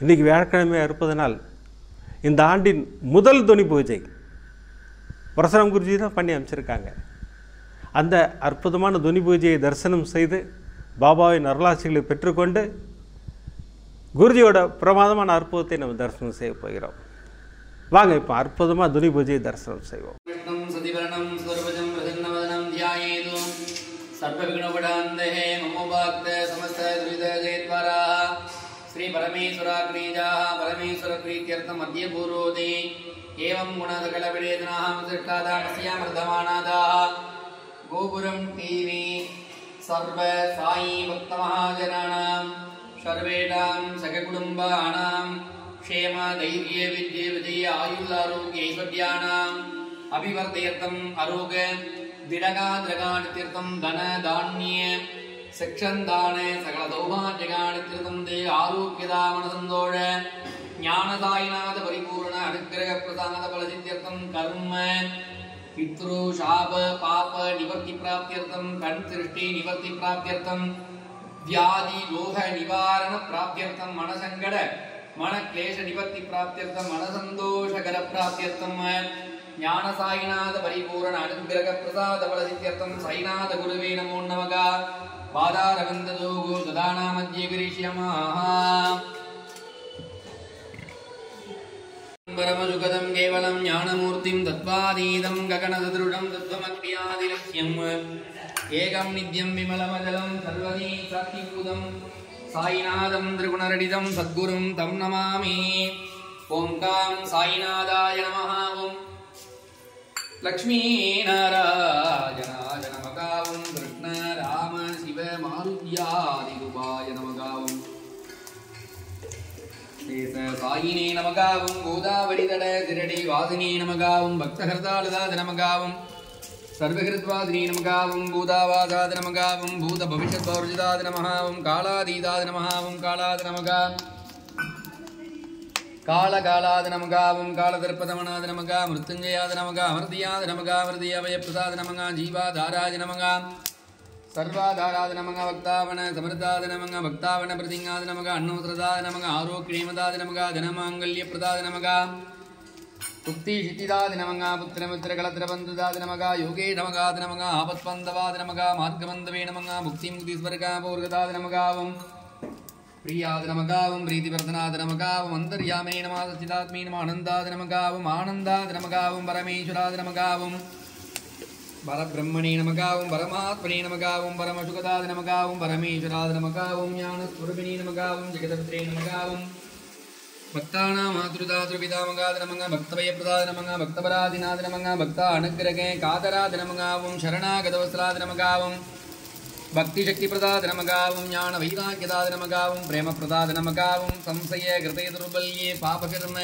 இன்றைக்கி வியாழக்கிழமை இருப்பதனால் இந்த ஆண்டின் முதல் துணி பூஜை பரசுராம் குருஜி தான் பண்ணி அமைச்சிருக்காங்க. அந்த அற்புதமான துணி பூஜையை தரிசனம் செய்து பாபாவின் அருளாட்சிகளை பெற்றுக்கொண்டு குருஜியோட பிரமாதமான அற்புதத்தை நம்ம தரிசனம் செய்ய போகிறோம். வாங்க இப்போ அற்புதமாக துணி பூஜையை தரிசனம் செய்வோம். श्री परमेश्वराग्नीजाः परमेश्वर प्रीत्यर्थं मध्य पूर्वोदे एवं गुणदकलविडेदनाः मृष्टादामस्यामर्धमानादाः गोपुरं टीवी सर्व साई भक्तमहाजनानां सर्वेषां सखकुटुम्बानां क्षेम धैर्य विद्ये विजय आयुरारोग्य ऐश्वर्याणाम् अभिवर्धयर्थम् आरोग्य दिडगाद्रगानित्यर्थं धन धान्य शिक्षन्दान सकल सौभाग्यगानित्यर्थं ते आरोग्यदामन सन्तोष ज्ञानदायिनाथ परिपूर्ण अनुग्रह प्रसाद फलसिद्ध्यर्थं कर्म पितृ शाप पाप निवर्ति प्राप्त्यर्थं कण् दृष्टि निवर्ति प्राप्त्यर्थं व्याधि लोह निवारण प्राप्त्यर्थं मन संकट मन क्लेश निवर्ति प्राप्त्यर्थं मन संतोषकर प्राप्त्यर्थं ज्ञान साईनाथ परिपूर्ण अनुग्रह प्रसाद फलसिद्ध्यर्थं साईनाथ गुरुवे नमो नमः पादारविन्ददोगो ददाना मध्ये गिरीश्यमाः परमसुखदं केवलं ज्ञानमूर्तिं तत्त्वातीतं गगनसदृढं तत्त्वमग्न्यादिलक्ष्यम् एकं नित्यं विमलमजलं सर्वदी साक्षीभूतं साईनाथं त्रिगुणरहितं सद्गुरुं तं नमामि। ओंकार साईनाथाय नमः। ओं लक्ष्मीनारायणाय नमः। ओं कृष्ण राम शिव मारुत्यादिरूपाय नमः। ओं शेष साईने नमः। ओं गोदावरी तट तिरडी वासिने नमः। ओं भक्तहृदालदाय नमः। ओं सर्वकृत्वादिने नमः। ओं भूतावासाय नमः। ओं भूत भविष्यद्वर्जिताय नमः। ओं कालातीताय नमः। ओं कालाय नमः। कालकालाय नमः। ओं कालदर्पदमनाय नमः। मृत्युंजयाय नमः। अमृतयाय नमः। अमृतयभयप्रदाय नमः। जीवाधाराय नमः। सर्वाधाराय नमः। भक्तावण समृद्धाय नमः। भक्तावण प्रतिज्ञाय नमः। अन्नोत्रदाय नमः। आरोग्यक्षेमदाय नमः। धनमाङ्गल्यप्रदाय नमः। मुक्ति सिद्धिदाय नमः। पुत्रमित्रकलत्रबन्धुदाय नमः। योगे नमः नमः। आपत्पन्दवाय नमः। मार्गबन्धवे नमः। मुक्ति मुक्तिस्वर्गापूर्गदाय नमः। प्रियाद नमगावं प्रीतिवर्धनाद नमगावं अंतर्यामे नमः सच्चिदात्मे नमः आनन्दाद नमगावं आनन्दाद नमगावं परमेश्वराद नमगावं परब्रह्मणे नमगावं परमात्मने नमगावं परमसुखदाद नमगावं परमेश्वराद नमगावं ज्ञानस्वरूपिणे नमगावं जगदत्रे नमगावं भक्तानां मातृदातृपितामगाद नमः भक्तभयप्रदाद नमः भक्तपराधिनाद नमः भक्ता अनुग्रहे कादराद नमगावं शरणागतवस्त्राद नमगावं भक्तिशक्तिप्रदाद नमगावं ज्ञानवैराग्यदाद नमगावं प्रेमप्रदाद नमगावं संशये कृते दुर्बल्ये पापकर्म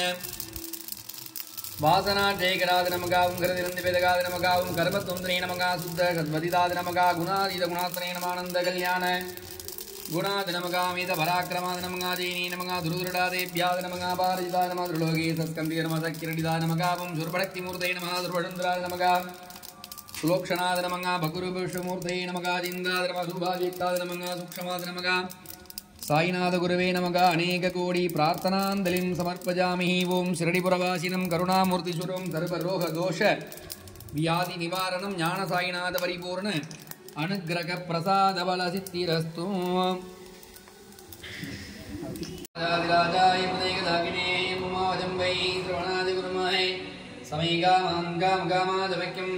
वासनाजयकराद नमगावं हृदिरन्दिवेदगाद नमगावं कर्मत्वन्द्रे नमगा शुद्ध सद्वदिदाद नमगा गुणादीद गुणात्रे नमानन्द कल्याण गुणाद नमगामिद पराक्रमाद नमगा जैनी नमगा दुर्दृढादेभ्याद नमगा पारिजिदाद नमः दुर्लोके सस्कन्धे नमः सकिरणिदाद नमगावं दुर्भक्तिमूर्तये नमः दुर्भचन्द्राद नमगा सुलोक्षणाद नमः भकुरुपुष्पमूर्तये नमः जिन्दाद नमः सुभाव्यक्ताद नमः सूक्ष्माद नमः साईनाथ गुरुवे नमः अनेककोटि प्रार्थनाञ्जलिं समर्पयामि ओं शिरडिपुरवासिनं करुणामूर्तिस्वरूपं सर्वरोगदोष व्याधिनिवारणं ज्ञानसाईनाथ परिपूर्ण अनुग्रहप्रसादबलसिद्धिरस्तु राजाय प्रदेकदाकिने पुमावजम्बै श्रवणादिगुरुमहे समैगामाङ्गामगामादवक्यं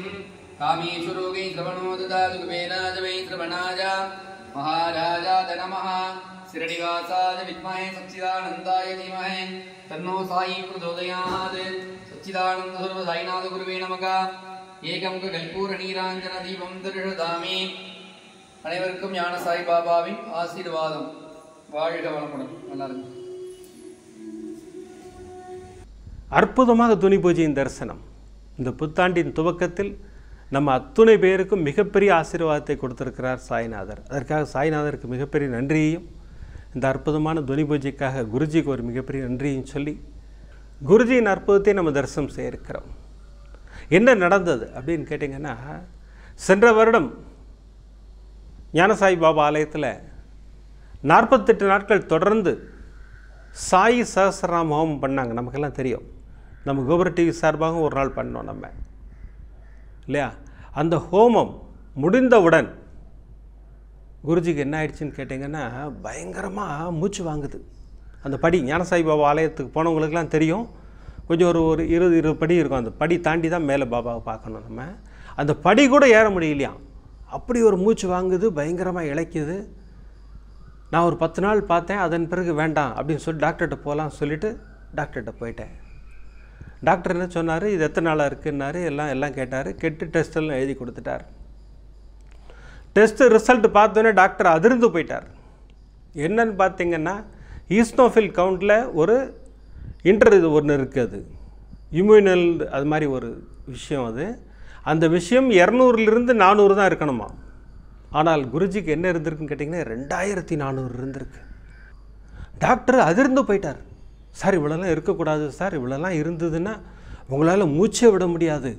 कामेश्वरोगै श्रवणो ददातु कुबेराजवै श्रवणाय महाराजाय नमः शिरडिवासाय विद्महे सच्चिदानन्दाय धीमहि तन्नो साई प्रचोदयात् सच्चिदानन्दस्वरूप साईनाथ गुरुवे नमः ஏகம் கல்பூர நீராஞ்சன தீபம் தரிசதாமி. அனைவருக்கும் ஞான சாய் பாபாவின் ஆசீர்வாதம். வாழ்க வளமுடன். நல்லா இருக்கு. அற்புதமாக துணி பூஜையின் தரிசனம். இந்த புத்தாண்டின் துவக்கத்தில் நம்ம அத்துணை பேருக்கும் மிகப்பெரிய ஆசீர்வாதத்தை கொடுத்திருக்கிறார் சாய்நாதர். அதற்காக சாய்நாதருக்கு மிகப்பெரிய நன்றியையும், இந்த அற்புதமான துணி பூஜைக்காக குருஜிக்கு ஒரு மிகப்பெரிய நன்றியையும் சொல்லி குருஜியின் அற்புதத்தை நம்ம தரிசனம் செய்ய இருக்கிறோம். என்ன நடந்தது அப்படின்னு கேட்டிங்கன்னா, சென்ற வருடம் ஞானசாய் பாபா ஆலயத்தில் 48 நாட்கள் தொடர்ந்து சாய் சஹஸ்ரநாம ஹோமம் பண்ணாங்க. நமக்கெல்லாம் தெரியும். நம்ம கோபுர டிவி சார்பாக ஒரு நாள் பண்ணோம் நம்ம இல்லையா. அந்த ஹோமம் முடிந்தவுடன் குருஜிக்கு என்ன ஆயிடுச்சுன்னு கேட்டிங்கன்னா, பயங்கரமாக மூச்சு வாங்குது. அந்த படி ஞானசாய் பாபா ஆலயத்துக்கு போனவங்களுக்கெல்லாம் தெரியும். கொஞ்சம் ஒரு 20 படி இருக்கும். அந்த படி தாண்டி தான் மேலே பாபாவை பார்க்கணும் நம்ம. அந்த படி கூட ஏற முடியலையாம். அப்படி ஒரு மூச்சு வாங்குது, பயங்கரமாக இழைக்குது. நான் ஒரு 10 நாள் பார்த்தேன். அதன் பிறகு வேண்டாம் அப்படின்னு சொல்லி டாக்டர்கிட்ட போகலாம் சொல்லிவிட்டு டாக்டர்கிட்ட போயிட்டேன். டாக்டர் என்ன சொன்னார், இது எத்தனை நாளாக இருக்குன்னாரு. எல்லாம் கேட்டார். கேட்டு டெஸ்ட்டெல்லாம் எழுதி கொடுத்துட்டார். டெஸ்ட்டு ரிசல்ட் பார்த்தோன்னே டாக்டர் அதிர்ந்து போயிட்டார். என்னன்னு பார்த்தீங்கன்னா, ஈஸ்னோஃபில் கவுண்டில் ஒரு இது ஒன்று இருக்குது, இம்யூனல் அது மாதிரி ஒரு விஷயம். அந்த விஷயம் 200லிருந்து 400 தான் இருக்கணுமா. ஆனால் குருஜிக்கு என்ன இருந்திருக்குன்னு கேட்டிங்கன்னா 2400 இருந்திருக்கு. டாக்டர் அதிர்ந்து போயிட்டார். சார் இவ்வளோலாம் இருக்கக்கூடாது சார், இவ்வளோலாம் இருந்ததுன்னா உங்களால் மூச்சே விட முடியாது,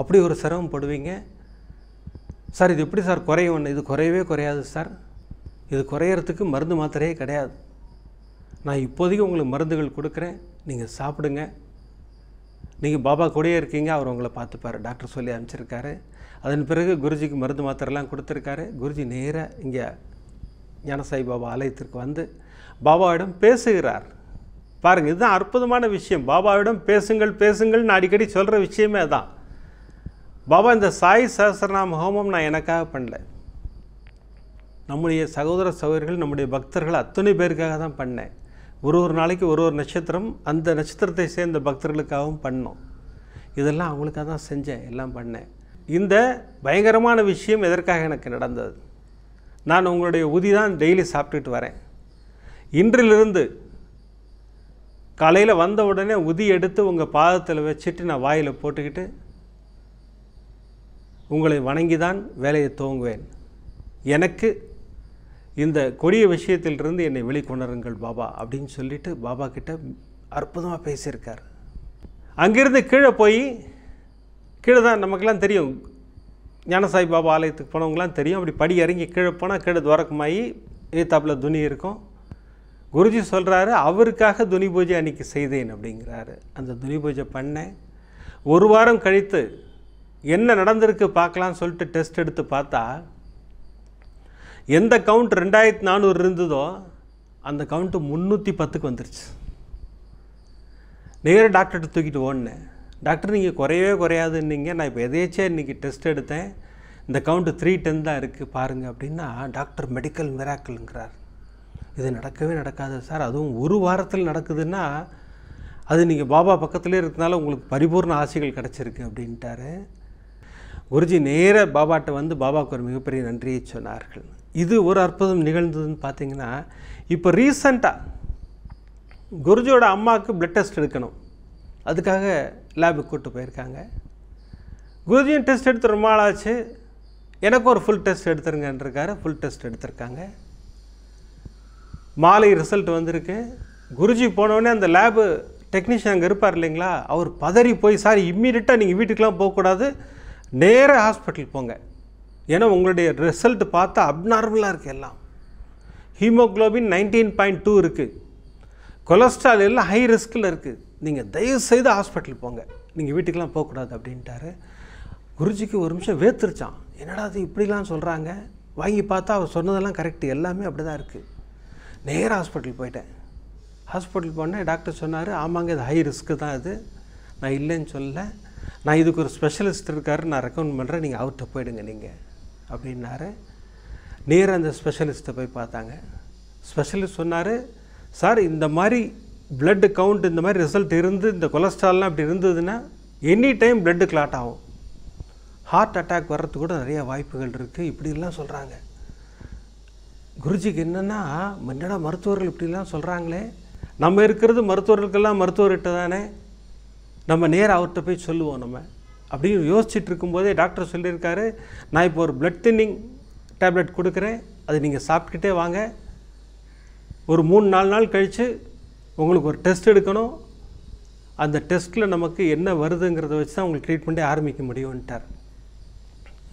அப்படி ஒரு சிரமப்படுவீங்க சார். இது எப்படி சார் குறையும்? இது குறையவே குறையாது சார். இது குறையிறதுக்கு மருந்து மாத்திரையே கிடையாது. நான் இப்போதைக்கு உங்களுக்கு மருந்துகள் கொடுக்குறேன், நீங்கள் சாப்பிடுங்க. நீங்கள் பாபா கூடயே இருக்கீங்க, அவர் உங்களை பார்த்துப்பார், டாக்டர் சொல்லி அனுப்பிச்சிருக்காரு. அதன் பிறகு குருஜிக்கு மருந்து மாத்திரைலாம் கொடுத்துருக்காரு. குருஜி நேராக இங்கே ஞானசாய் பாபா ஆலயத்திற்கு வந்து பாபாவிடம் பேசுகிறார். பாருங்கள், இதுதான் அற்புதமான விஷயம். பாபாவிடம் பேசுங்கள்னு அடிக்கடி சொல்கிற விஷயமே அதான். பாபா இந்த சாய் சஹஸ்ரநாம ஹோமம் நான் எனக்காக பண்ணல, நம்முடைய சகோதர சகோதரிகள், நம்முடைய பக்தர்கள் அத்தனை பேருக்காக தான் பண்ணேன். ஒரு நாளைக்கு ஒரு நட்சத்திரம், அந்த நட்சத்திரத்தை சேர்ந்த பக்தர்களுக்காகவும் பண்ணோம். இதெல்லாம் அவங்களுக்காக தான் செஞ்சேன், எல்லாம் பண்ணேன். இந்த பயங்கரமான விஷயம் எதற்காக எனக்கு நடந்தது? நான் உங்களுடைய உதி தான் டெய்லி சாப்பிட்டுட்டு வரேன். இன்றிலிருந்து காலையில் வந்த உடனே உதி எடுத்து உங்கள் பாதத்தில் வச்சுட்டு நான் வாயில் போட்டுக்கிட்டு உங்களை வணங்கி தான் வேலையை துவங்குவேன். எனக்கு இந்த கொடிய விஷயத்திலிருந்து என்னை வெளிக்கொணருங்கள் பாபா அப்படின்னு சொல்லிட்டு பாபா கிட்ட அற்புதமாக பேசியிருக்கார். அங்கிருந்து கீழே போய், கீழே தான் நமக்கெல்லாம் தெரியும், ஞானசாய் பாபா ஆலயத்துக்கு போனவங்களாம் தெரியும். அப்படி படி இறங்கி கீழே போனால் கீழே துவரக்கமாகி ஏத்தாப்பில் துணி இருக்கும். குருஜி சொல்கிறாரு, அவருக்காக துணி பூஜை அன்றைக்கி செய்தேன் அப்படிங்கிறாரு. அந்த துணி பூஜை பண்ணேன். ஒரு வாரம் கழித்து என்ன நடந்திருக்கு பார்க்கலான்னு சொல்லிட்டு டெஸ்ட் எடுத்து பார்த்தா, எந்த கவுண்ட் 2400 இருந்ததோ அந்த கவுண்ட்டு 310க்கு வந்துருச்சு. நேராக டாக்டர்கிட்ட தூக்கிட்டு ஓடினேன். டாக்டர் நீங்கள் குறையவே குறையாதுன்னீங்க, நான் இப்போ எதேச்சியாக இன்றைக்கி டெஸ்ட் எடுத்தேன், இந்த கவுண்ட்டு 310 தான் இருக்குது பாருங்கள் அப்படின்னா, டாக்டர் மெடிக்கல் மிராக்கிள்ங்கிறார். இது நடக்கவே நடக்காது சார், அதுவும் ஒரு வாரத்தில் நடக்குதுன்னா அது நீங்கள் பாபா பக்கத்துலேயே இருக்கிறதுனால உங்களுக்கு பரிபூர்ண ஆசைகள் கிடச்சிருக்கு அப்படின்ட்டாரு. குருஜி நேராக பாபாட்ட வந்து பாபாவுக்கு ஒரு மிகப்பெரிய நன்றியை சொன்னார்கள். இது ஒரு அற்புதம் நிகழ்ந்ததுன்னு பார்த்தீங்கன்னா, இப்போ ரீசண்டாக குருஜியோட அம்மாவுக்கு பிளட் டெஸ்ட் எடுக்கணும், அதுக்காக லேபுக்கு கூப்பிட்டு போயிருக்காங்க. குருஜியும் டெஸ்ட் எடுத்து ரொம்ப நாள் ஆச்சு, எனக்கும் ஒரு ஃபுல் டெஸ்ட் எடுத்துருங்கன்றிருக்காரு. ஃபுல் டெஸ்ட் எடுத்திருக்காங்க. மாலை ரிசல்ட் வந்திருக்கு. குருஜி போனோடனே அந்த லேபு டெக்னீஷியன் அங்கே இருப்பார் இல்லைங்களா, அவர் பதறி போய், சார் இம்மீடியட்டாக நீங்கள் வீட்டுக்கெலாம் போகக்கூடாது, நேராக ஹாஸ்பிட்டல் போங்க, ஏன்னா உங்களுடைய ரிசல்ட் பார்த்தா அப்நார்மலாக இருக்குது, எல்லாம் ஹீமோக்ளோபின் 19.2 இருக்குது, கொலஸ்ட்ரால் எல்லாம் ஹை ரிஸ்கில் இருக்குது, நீங்கள் தயவுசெய்து ஹாஸ்பிட்டல் போங்க, நீங்கள் வீட்டுக்கெலாம் போகக்கூடாது அப்படின்ட்டாரு. குருஜிக்கு ஒரு நிமிஷம் வேத்துருச்சான், என்னடா அது இப்படிலாம் சொல்கிறாங்க, வாங்கி பார்த்தா அவர் சொன்னதெல்லாம் கரெக்டு, எல்லாமே அப்படி தான் இருக்குது. நேராக ஹாஸ்பிட்டல் போயிட்டேன். ஹாஸ்பிட்டல் போனேன். டாக்டர் சொன்னார், ஆமாங்க இது ஹை ரிஸ்க்கு தான், இது நான் இல்லைன்னு சொல்லலை, நான் இதுக்கு ஒரு ஸ்பெஷலிஸ்ட் இருக்கார், நான் ரெக்கமெண்ட் பண்ணுறேன், நீங்கள் அவர்கிட்ட போயிடுங்க நீங்கள் அப்படின்னாரு. நேராக அந்த ஸ்பெஷலிஸ்ட்டை போய் பார்த்தாங்க. ஸ்பெஷலிஸ்ட் சொன்னார், சார் இந்த மாதிரி பிளட் கவுண்ட் இந்த மாதிரி ரிசல்ட் இருந்து இந்த கொலஸ்ட்ரால்லாம் இப்படி இருந்ததுன்னா எனி டைம் பிளட்டு கிளாட் ஆகும், ஹார்ட் அட்டாக் வர்றதுக்கு கூட நிறைய வாய்ப்புகள் இருக்குது, இப்படிலாம் சொல்கிறாங்க. குருஜிக்கு என்னென்னா, என்னடா மருத்துவர்கள் இப்படிலாம் சொல்கிறாங்களே, நம்ம இருக்கிறது மருத்துவர்களுக்கெல்லாம் மருத்துவர்கிட்ட தானே, நம்ம நேராக அவர்கிட்ட போய் சொல்லுவோம் நம்ம அப்படின்னு யோசிச்சுட்டு இருக்கும்போதே டாக்டர் சொல்லியிருக்காரு, நான் இப்போ ஒரு பிளட் தின்னிங் டேப்லெட் கொடுக்குறேன், அது நீங்கள் சாப்பிட்டுக்கிட்டே வாங்க, ஒரு 3-4 நாள் கழித்து உங்களுக்கு ஒரு டெஸ்ட் எடுக்கணும், அந்த டெஸ்ட்டில் நமக்கு என்ன வருதுங்கிறத வச்சு தான் உங்களுக்கு ட்ரீட்மெண்ட்டே ஆரம்பிக்க முடியும்ன்ட்டார்.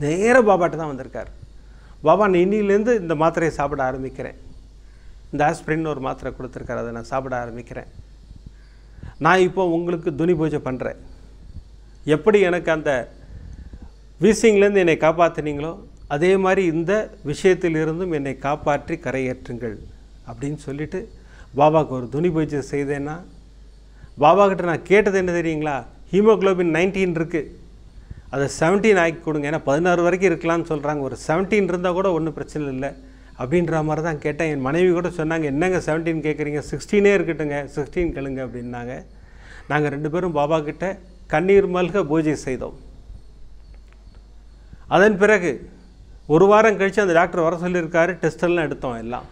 நேராக பாபாட்ட தான் வந்திருக்கார். பாபா நான் இன்னிலேருந்து இந்த மாத்திரையை சாப்பிட ஆரம்பிக்கிறேன், இந்த ஆஸ்பிரின் ஒரு மாத்திரை கொடுத்துருக்காரு, அதை நான் சாப்பிட ஆரம்பிக்கிறேன், நான் இப்போ உங்களுக்கு துனி பூஜை பண்ணுறேன், எப்படி எனக்கு அந்த வீசிங்லேருந்து என்னை காப்பாற்றினீங்களோ அதே மாதிரி இந்த விஷயத்திலிருந்தும் என்னை காப்பாற்றி கரையேற்றுங்கள் அப்படின்னு சொல்லிவிட்டு பாபாவுக்கு ஒரு துனி பூஜை செய்தேன்னா, பாபாக்கிட்ட நான் கேட்டது என்ன தெரியுங்களா, ஹீமோக்ளோபின் 19 இருக்குது, அதை 17 ஆக்கி கொடுங்க, ஏன்னா 16 வரைக்கும் இருக்கலாம்னு சொல்கிறாங்க, ஒரு 17 இருந்தால் கூட ஒன்றும் பிரச்சனை இல்லை அப்படின்ற மாதிரி தான் கேட்டேன். என் மனைவி கூட சொன்னாங்க, என்னங்க 17 கேட்குறீங்க, 16 இருக்கட்டுங்க, 16 கேளுங்க அப்படின்னாங்க. நாங்கள் 2 பேரும் பாபா கிட்ட கண்ணீர் மல்க பூஜை செய்தோம். அதன் பிறகு ஒரு வாரம் கழித்து அந்த டாக்டர் வர சொல்லியிருக்காரு, டெஸ்டெல்லாம் எடுத்தோம் எல்லாம்.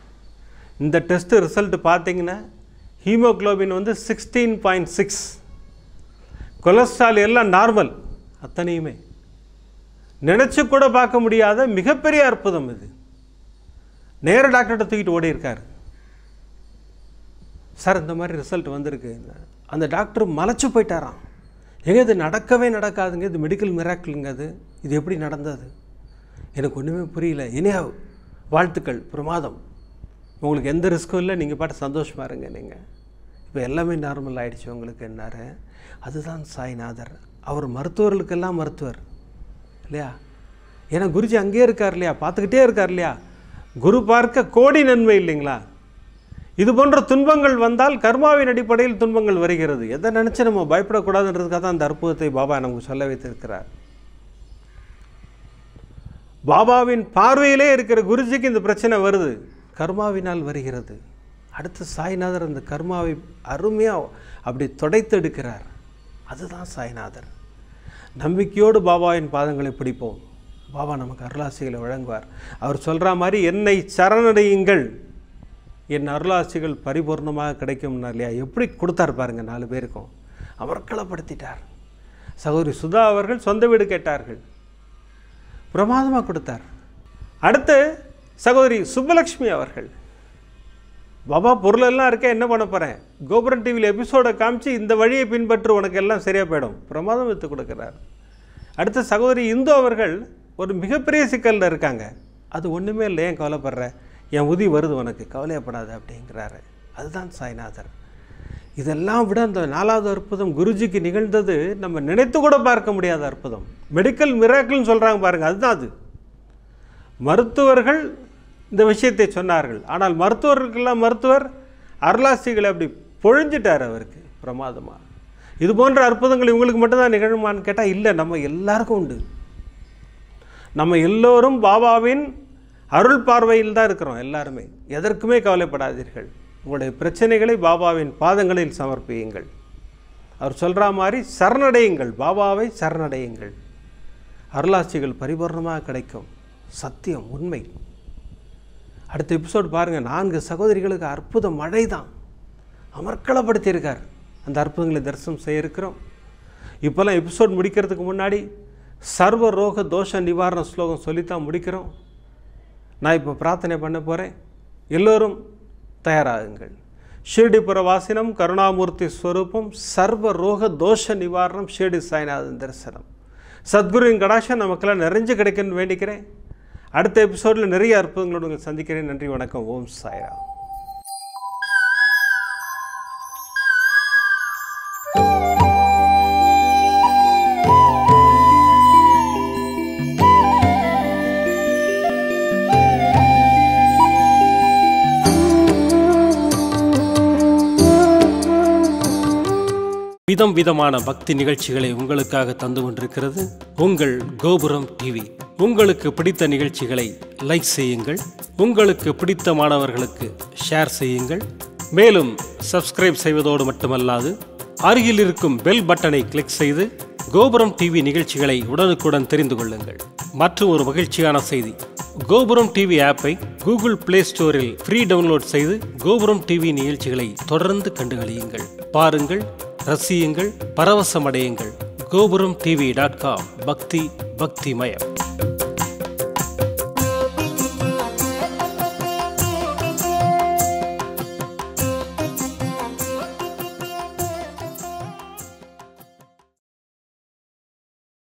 இந்த டெஸ்ட்டு ரிசல்ட் பார்த்தீங்கன்னா ஹீமோக்ளோபின் வந்து 16.6, கொலஸ்ட்ரால் எல்லாம் நார்மல், அத்தனையுமே நினச்சி கூட பார்க்க முடியாத மிகப்பெரிய அற்புதம் இது. நேராக டாக்டர்கிட்ட தூக்கிட்டு ஓடி இருக்கார். சார் இந்த மாதிரி ரிசல்ட் வந்திருக்கு. அந்த டாக்டர் மலைச்சு போயிட்டாராம், எங்கே இது நடக்கவே நடக்காதுங்க, இது மெடிக்கல் மிராக்கிளுங்க, இது எப்படி நடந்தது எனக்கு ஒன்றுமே புரியல. இனியா வாழ்த்துக்கள், பிரமாதம், உங்களுக்கு எந்த ரிஸ்க்கும் இல்லை, நீங்கள் பாட்டு சந்தோஷமாக இருங்க, நீங்கள் இப்போ எல்லாமே நார்மல் ஆகிடுச்சு உங்களுக்கு என்னாரு. அதுதான் சாய்நாதர். அவர் மருத்துவர்களுக்கெல்லாம் மருத்துவர் இல்லையா, ஏன்னா குருஜி அங்கேயே இருக்கார் இல்லையா, பார்த்துக்கிட்டே இருக்கார் இல்லையா, குரு பார்க்க கோடி நன்மை இல்லைங்களா. இது போன்ற துன்பங்கள் வந்தால் கர்மாவின் அடிப்படையில் துன்பங்கள் வருகிறது, எதை நினச்சி நம்ம பயப்படக்கூடாதுன்றதுக்காக தான் அந்த அற்புதத்தை பாபா நமக்கு சொல்ல வைத்திருக்கிறார். பாபாவின் பார்வையிலே இருக்கிற குருஜிக்கு இந்த பிரச்சனை வருது, கர்மாவினால் வருகிறது. அடுத்து சாய்நாதர் அந்த கர்மாவை அருமையாக அப்படி துடைத்தெடுக்கிறார். அதுதான் சாய்நாதர். நம்பிக்கையோடு பாபாவின் பாதங்களை பிடிப்போம், பாபா நமக்கு அருளாசிகளை வழங்குவார். அவர் சொல்கிற மாதிரி என்னை சரணடையுங்கள், என் அருளாசிகள் பரிபூர்ணமாக கிடைக்கும்னா இல்லையா, எப்படி கொடுத்தார் பாருங்கள், 4 பேருக்கும் அமர்க்களப்படுத்திட்டார். சகோதரி சுதா அவர்கள் சொந்த வீடு கேட்டார்கள், பிரமாதமாக கொடுத்தார். அடுத்து சகோதரி சுப்பலக்ஷ்மி அவர்கள், பாபா பொருளெல்லாம் இருக்க என்ன பண்ண போகிறேன், கோபுரம் டிவியில் எபிசோடை காமிச்சு இந்த வழியை பின்பற்று உனக்கு எல்லாம் சரியாக போயிடும், பிரமாதம் விற்று கொடுக்குறார். அடுத்த சகோதரி இந்து அவர்கள் ஒரு மிகப்பெரிய சிக்கலில் இருக்காங்க, அது ஒன்றுமே இல்லை, ஏன் கவலைப்படுற, என் உதவி வருது உனக்கு, கவலையப்படாது அப்படிங்கிறாரு. அதுதான் சாய்நாதர். இதெல்லாம் விட அந்த 4வது அற்புதம் குருஜிக்கு நிகழ்ந்தது நம்ம நினைத்து கூட பார்க்க முடியாத அற்புதம், மெடிக்கல் மிராக்கிள்னு சொல்கிறாங்க பாருங்கள், அதுதான் அது. மருத்துவர்கள் இந்த விஷயத்தை சொன்னார்கள். ஆனால் மருத்துவர்களுக்கெல்லாம் மருத்துவர் அருளாசிகளை அப்படி பொழிஞ்சிட்டார் அவருக்கு பிரமாதமாக. இது போன்ற அற்புதங்கள் இவங்களுக்கு மட்டும்தான் நிகழுமான்னு கேட்டால் இல்லை, நம்ம எல்லாருக்கும் உண்டு. நம்ம எல்லோரும் பாபாவின் அருள் பார்வையில் தான் இருக்கிறோம் எல்லாருமே. எதற்குமே கவலைப்படாதீர்கள். உங்களுடைய பிரச்சனைகளை பாபாவின் பாதங்களில் சமர்ப்பியுங்கள். அவர் சொல்கிற மாதிரி சரணடையுங்கள், பாபாவை சரணடையுங்கள். அருளாசிகள் பரிபூர்ணமாக கிடைக்கும். சத்தியம், உண்மை. அடுத்த எபிசோடு பாருங்கள். 4 சகோதரிகளுக்கு அற்புத மழை தான் அமர்க்களப்படுத்தியிருக்கார். அந்த அற்புதங்களை தரிசனம் செய்ய இருக்கிறோம். இப்போல்லாம் எபிசோட் முடிக்கிறதுக்கு முன்னாடி சர்வ ரோக தோஷ நிவாரண ஸ்லோகம் சொல்லித்தான் முடிக்கிறோம். நான் இப்போ பிரார்த்தனை பண்ண போகிறேன். எல்லோரும் தயாராகுங்கள். ஷிர்டிபுர வாசினம் கருணாமூர்த்தி ஸ்வரூபம் சர்வ ரோக தோஷ நிவாரணம் ஷிர்டி சாய்நாதன் தரிசனம். சத்குருவின் கடாட்சம் நமக்கெல்லாம் நிறைஞ்சு கிடைக்குன்னு வேண்டிக்கிறேன். அடுத்த எபிசோடில் நிறைய அற்புதங்களோடு உங்களை சந்திக்கிறேன். நன்றி, வணக்கம். ஓம் சாய்ராம். விதம் விதமான பக்தி நிகழ்ச்சிகளை உங்களுக்காக தந்து கொண்டிருக்கிறது உங்கள் கோபுரம் டிவி. உங்களுக்கு பிடித்த நிகழ்ச்சிகளை லைக் செய்யுங்கள். உங்களுக்கு பிடித்த மாணவர்களுக்கு ஷேர் செய்யுங்கள். மேலும் சப்ஸ்கிரைப் செய்வதோடு மட்டுமல்லாது அருகில் இருக்கும் பெல் பட்டனை கிளிக் செய்து கோபுரம் டிவி நிகழ்ச்சிகளை உடனுக்குடன் தெரிந்து கொள்ளுங்கள். மற்றும் ஒரு மகிழ்ச்சியான செய்தி, கோபுரம் டிவி ஆப்பை கூகுள் பிளே ஸ்டோரில் ஃப்ரீ டவுன்லோட் செய்து கோபுரம் டிவி நிகழ்ச்சிகளை தொடர்ந்து கண்டுகளியுங்கள். பாருங்கள், ரசியுங்கள், பரவசமடையுங்கள். gopuramtv.com. பக்தி பக்திமயம்.